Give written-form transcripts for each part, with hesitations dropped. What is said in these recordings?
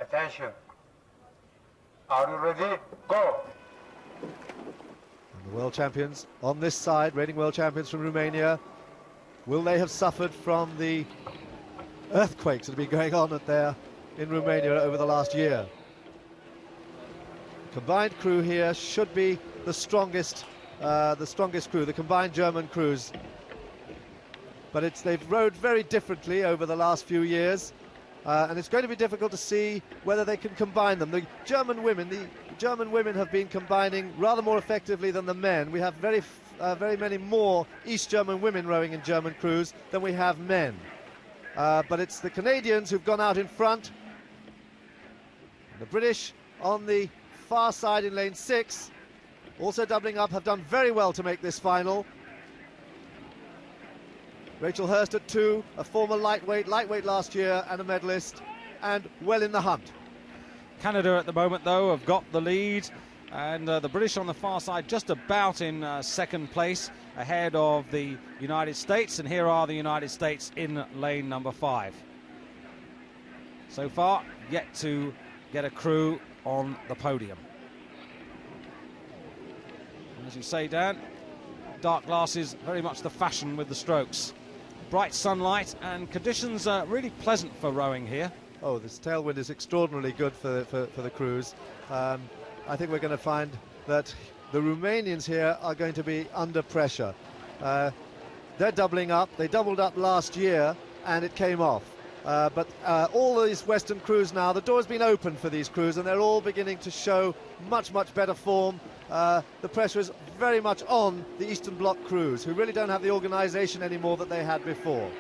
Attention. Are you ready? Go. And the world champions on this side, reigning world champions from Romania. Will they have suffered from the earthquakes that have been going on in Romania over the last year? The combined crew here should be the strongest crew, the combined German crews. But they've rowed very differently over the last few years, and it's going to be difficult to see whether they can combine them. The German women have been combining rather more effectively than the men. We have very many more East German women rowing in German crews than we have men. But it's the Canadians who've gone out in front. The British on the far side in lane 6, also doubling up, have done very well to make this final. Rachel Hurst at 2, a former lightweight last year and a medalist, and well in the hunt. Canada at the moment, though, have got the lead, and the British on the far side just about in second place, ahead of the United States, and here are the United States in lane number 5. So far, yet to get a crew on the podium. And as you say, Dan, dark glasses, very much the fashion with the strokes. Bright sunlight and conditions are really pleasant for rowing here. Oh, this tailwind is extraordinarily good for the crews. I think we're going to find that the Romanians here are going to be under pressure. They're doubling up. They doubled up last year and it came off. But all these Western crews now, the door has been opened for these crews and they're all beginning to show much better form. The pressure is very much on the Eastern Bloc crews, who really don't have the organisation anymore that they had before.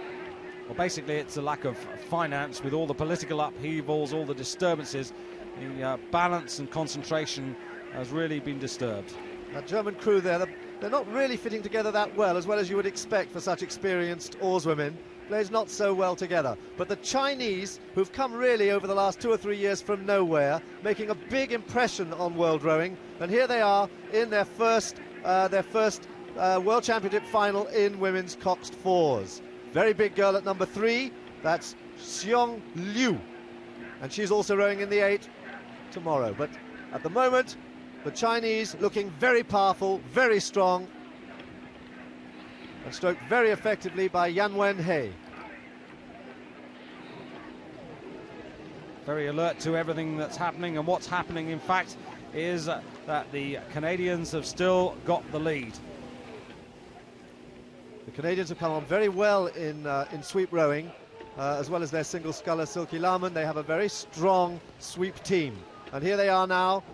Well, basically it's a lack of finance with all the political upheavals, all the disturbances. The balance and concentration has really been disturbed. That German crew there, they're not really fitting together that well as you would expect for such experienced oarswomen. Plays not so well together. But the Chinese, who've come really over the last 2 or 3 years from nowhere, making a big impression on world rowing, and here they are in their first World Championship final in women's coxed fours. Very big girl at number 3, that's Xiong Liu, and she's also rowing in the 8 tomorrow. But at the moment, the Chinese looking very powerful, very strong, and stroked very effectively by Yan Wen-hei. Very alert to everything that's happening, and what's happening, in fact, is that the Canadians have still got the lead. The Canadians have come on very well in sweep rowing, as well as their single sculler Silky Laman. They have a very strong sweep team. And here they are now,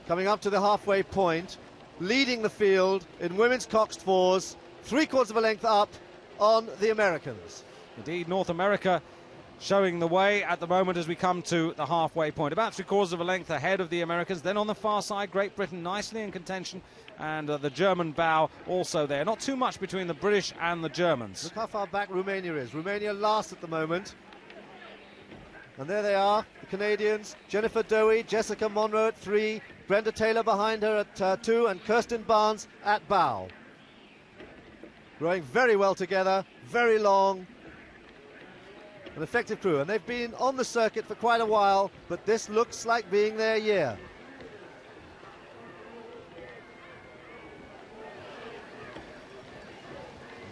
coming up to the halfway point, leading the field in women's coxed fours, 3/4 of a length up on the Americans. Indeed, North America showing the way at the moment as we come to the halfway point. About 3/4 of a length ahead of the Americans. Then on the far side, Great Britain nicely in contention, and the German bow also there. Not too much between the British and the Germans. Look how far back Romania is. Romania last at the moment. And there they are, the Canadians. Jennifer Dowie, Jessica Monroe at 3, Brenda Taylor behind her at 2, and Kirsten Barnes at bow. Rowing very well together, very long. An effective crew, and they've been on the circuit for quite a while, but this looks like being their year.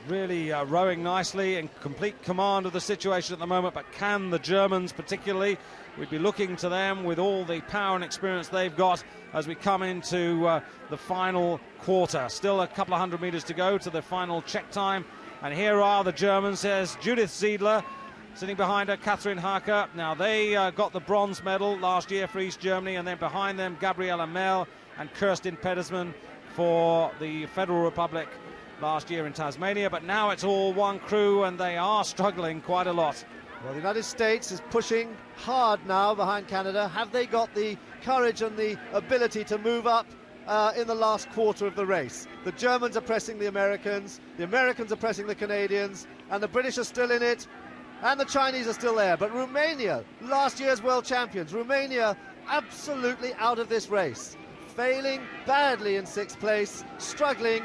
Really rowing nicely, in complete command of the situation at the moment, but can the Germans particularly? We'd be looking to them with all the power and experience they've got as we come into the final quarter. Still a couple of 100 metres to go to the final check time, and here are the Germans. There's Judith Ziedler sitting behind her, Catherine Harker. Now they got the bronze medal last year for East Germany, and then behind them Gabriela Mel and Kirsten Pedersen for the Federal Republic last year in Tasmania. But now it's all one crew, and they are struggling quite a lot. Well, the United States is pushing hard now behind Canada. Have they got the courage and the ability to move up in the last quarter of the race? The Germans are pressing the Americans are pressing the Canadians, and the British are still in it, and the Chinese are still there. But Romania, last year's world champions, Romania absolutely out of this race, failing badly in 6th place, struggling.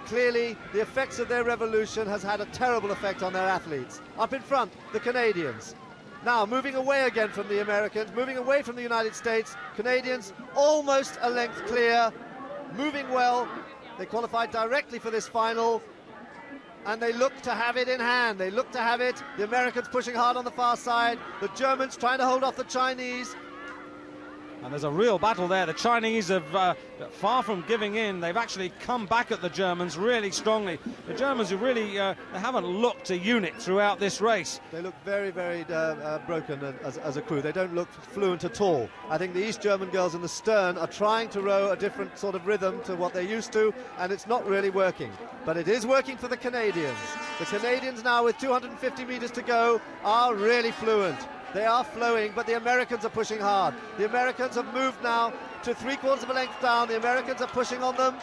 Clearly, the effects of their revolution has had a terrible effect on their athletes. Up in front, the Canadians. Now, moving away again from the Americans, moving away from the United States, Canadians almost a length clear, moving well. They qualified directly for this final, and they look to have it in hand. They look to have it. The Americans pushing hard on the far side, the Germans trying to hold off the Chinese. And there's a real battle there. The Chinese have, far from giving in, they've actually come back at the Germans really strongly. The Germans who really, they haven't looked a unit throughout this race. They look very, very broken as a crew. They don't look fluent at all. I think the East German girls in the stern are trying to row a different sort of rhythm to what they're used to, and it's not really working. But it is working for the Canadians. The Canadians now, with 250 metres to go, are really fluent. They are flowing, but the Americans are pushing hard. The Americans have moved now to 3/4 of a length down. The Americans are pushing on them.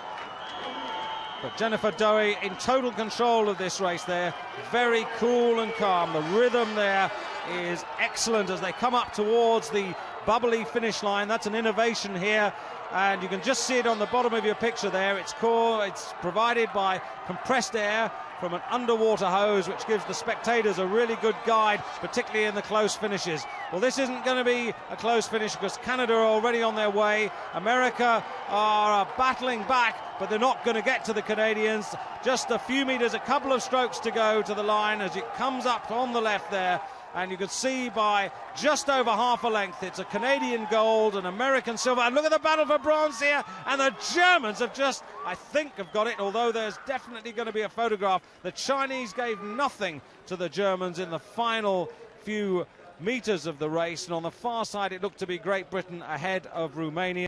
But Jennifer Dowie in total control of this race there. Very cool and calm. The rhythm there is excellent as they come up towards the bubbly finish line. That's an innovation here. And you can just see it on the bottom of your picture there. It's provided by compressed air from an underwater hose, which gives the spectators a really good guide, particularly in the close finishes. Well, this isn't going to be a close finish because Canada are already on their way. America are battling back, but they're not going to get to the Canadians. Just a few metres, a couple of strokes to go to the line as it comes up on the left there. And you can see by just over half a length, it's a Canadian gold, an American silver. And look at the battle for bronze here. And the Germans have just, I think, have got it, although there's definitely going to be a photograph. The Chinese gave nothing to the Germans in the final few metres of the race. And on the far side, it looked to be Great Britain ahead of Romania.